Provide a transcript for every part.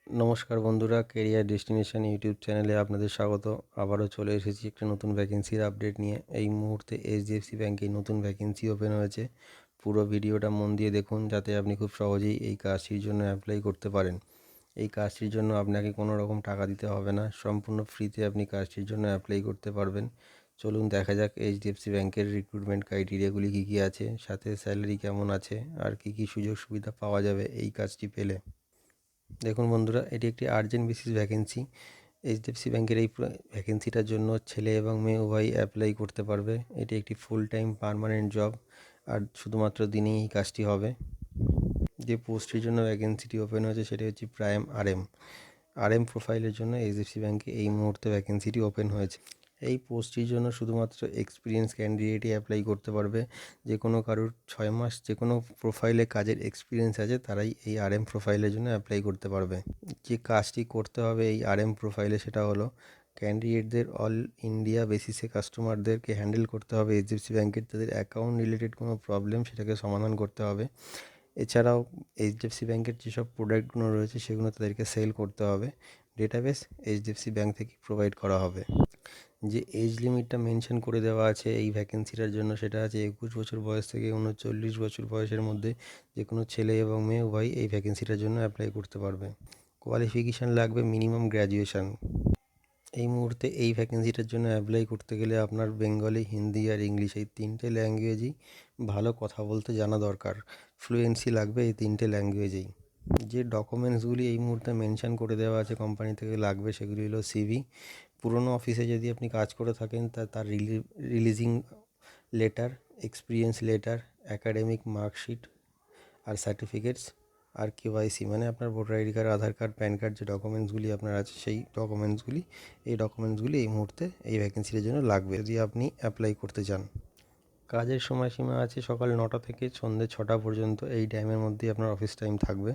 নমস্কার বন্ধুরা, career destination YouTube চ্যানেলে আপনাদের স্বাগত। আবারও চলে এসেছি একটা নতুন ভ্যাকেন্সির আপডেট নিয়ে। এই মুহূর্তে এইচডিএফসি ব্যাংকে নতুন ভ্যাকেন্সি ওপেন হয়েছে। পুরো ভিডিওটা মন দিয়ে দেখুন, যাতে আপনি খুব সহজেই এই কাজটির জন্য অ্যাপ্লাই করতে পারেন। এই কাজটির জন্য আপনাকে কোনো রকম টাকা দিতে হবে না, সম্পূর্ণ ফ্রিতে আপনি কাজটির জন্য অ্যাপ্লাই করতে পারবেন। চলুন দেখা যাক এইচডিএফসি ব্যাংকের রিক্রুটমেন্ট ক্রাইটেরিয়াগুলি কী কী আছে, সাথে স্যালারি কেমন আছে, আর কী কী সুযোগ সুবিধা পাওয়া যাবে এই কাজটি পেলে। দেখুন বন্ধুরা, এটি একটি আর্জেন্ট বেসিস ভ্যাকেন্সি। এইচডিএফসি ব্যাংকের এই ভ্যাকেন্সিটার জন্য ছেলে এবং মেয়ে উভয়ই অ্যাপ্লাই করতে পারবে। এটি একটি ফুল টাইম পার্মানেন্ট জব, আর শুধুমাত্র দিনেই এই কাজটি হবে। যে পোস্টের জন্য ভ্যাকেন্সিটি ওপেন হয়েছে সেটি হচ্ছে প্রাইম আরএম প্রোফাইলের জন্য এইচডিএফসি ব্যাংকে এই মুহূর্তে ভ্যাকেন্সিটি ওপেন হয়েছে। এই পোস্টটির জন্য শুধুমাত্র এক্সপিরিয়েন্স ক্যান্ডিডেটই অ্যাপ্লাই করতে পারবে। যে কোনো কারোর 6 মাস যে কোনো প্রোফাইলে কাজের এক্সপিরিয়েন্স আছে তারাই এই আরএম প্রোফাইলের জন্য অ্যাপ্লাই করতে পারবে। যে কাজটি করতে হবে এই আরএম প্রোফাইলে সেটা হলো ক্যান্ডিডেটদের অল ইন্ডিয়া বেসিসে কাস্টমারদেরকে হ্যান্ডেল করতে হবে। এইচডিএফসি ব্যাংকের তাদের অ্যাকাউন্ট রিলেটেড কোনো প্রবলেম সেটাকে সমাধান করতে হবে। এছাড়াও এইচডিএফসি ব্যাংকের যেসব প্রোডাক্টগুলো রয়েছে সেগুলো তাদেরকে সেল করতে হবে। ডেটাবেস এইচডিএফসি ব্যাংক থেকে প্রোভাইড করা হবে। যে এজ লিমিটটা মেনশন করে দেওয়া আছে এই ভ্যাকেন্সিটার জন্য সেটা আছে 21 বছর বয়স থেকে 39 বছর বয়সের মধ্যে যে কোনো ছেলে এবং মেয়ে উভয় এই ভ্যাকেন্সিটার জন্য অ্যাপ্লাই করতে পারবে। কোয়ালিফিকেশান লাগবে মিনিমাম গ্র্যাজুয়েশান। এই মুহূর্তে এই ভ্যাকেন্সিটার জন্য অ্যাপ্লাই করতে গেলে আপনার বেঙ্গলি, হিন্দি আর ইংলিশ এই তিনটে ল্যাঙ্গুয়েজই ভালো কথা বলতে জানা দরকার। ফ্লুয়েন্সি লাগবে এই তিনটে ল্যাঙ্গুয়েজেই। যে ডকুমেন্টসগুলি এই মুহূর্তে মেনশন করে দেওয়া আছে কোম্পানি থেকে লাগবে সেগুলি হলো সিভি। পুরনো অফিসে যদি আপনি কাজ করে থাকেন তার releasing letter, experience letter, academic marksheet আর সার্টিফিকেটস, আর কেওয়াইসি মানে আপনার voter ID card, Aadhaar card, PAN card যে ডকুমেন্টসগুলি আপনার আছে সেই ডকুমেন্টসগুলি এই মুহূর্তে এই ভ্যাকেন্সির জন্য লাগবে যদি আপনি অ্যাপ্লাই করতে চান। কাজের সময়সীমা আছে সকাল 9টা থেকে সন্ধ্যে 6টা পর্যন্ত। এই টাইমের মধ্যেই আপনার অফিস টাইম থাকবে।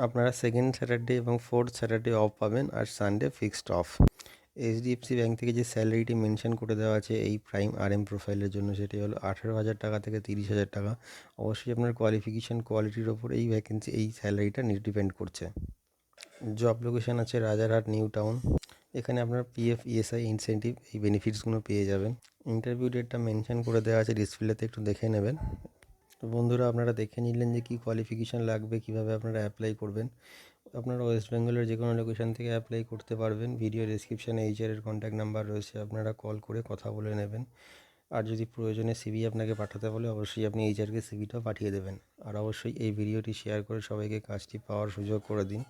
আপনারা সেকেন্ড স্যাটারডে এবং ফোর্থ স্যাটারডে অফ পাবেন, আর Sunday fixed off. HDFC bank থেকে যে স্যালারিটি মেনশন করে দেওয়া আছে এই প্রাইম আরএম প্রোফাইলের জন্য সেটি হলো 18,000 টাকা থেকে 30,000 টাকা। অবশ্যই আপনার কোয়ালিফিকেশান কোয়ালিটির ওপর এই স্যালারিটা ডিপেন্ড করছে। জব লোকেশান আছে রাজারহাট, নিউ টাউন। এখানে আপনার পিএফ, ইএসআই, ইনসেন্টিভ এই বেনিফিটসগুলো পেয়ে যাবেন। ইন্টারভিউ ডেটটা মেনশন করে দেওয়া আছে ডিসপ্লেতে, একটু দেখে নেবেন। তো বন্ধুরা, আপনারা দেখে নিলেন যে কী কোয়ালিফিকেশান লাগবে, কীভাবে আপনারা অ্যাপ্লাই করবেন। আপনারা ওয়েস্ট বেঙ্গলের যে কোনো লোকেশান থেকে অ্যাপ্লাই করতে পারবেন। ভিডিও ডেসক্রিপশানে এইচআরের কন্ট্যাক্ট নাম্বার রয়েছে, আপনারা কল করে কথা বলে নেবেন। আর যদি প্রয়োজনে সিভি আপনাকে পাঠাতে বলে অবশ্যই আপনি এইচআরকে সিভিটাও পাঠিয়ে দেবেন। আর অবশ্যই এই ভিডিওটি শেয়ার করে সবাইকে কাজটি পাওয়ার সুযোগ করে দিন।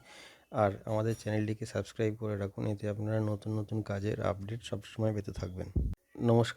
আর আমাদের চ্যানেলটিকে সাবস্ক্রাইব করে রাখুন, এতে আপনারা নতুন নতুন কাজের আপডেট সবসময় পেতে থাকবেন। নমস্কার।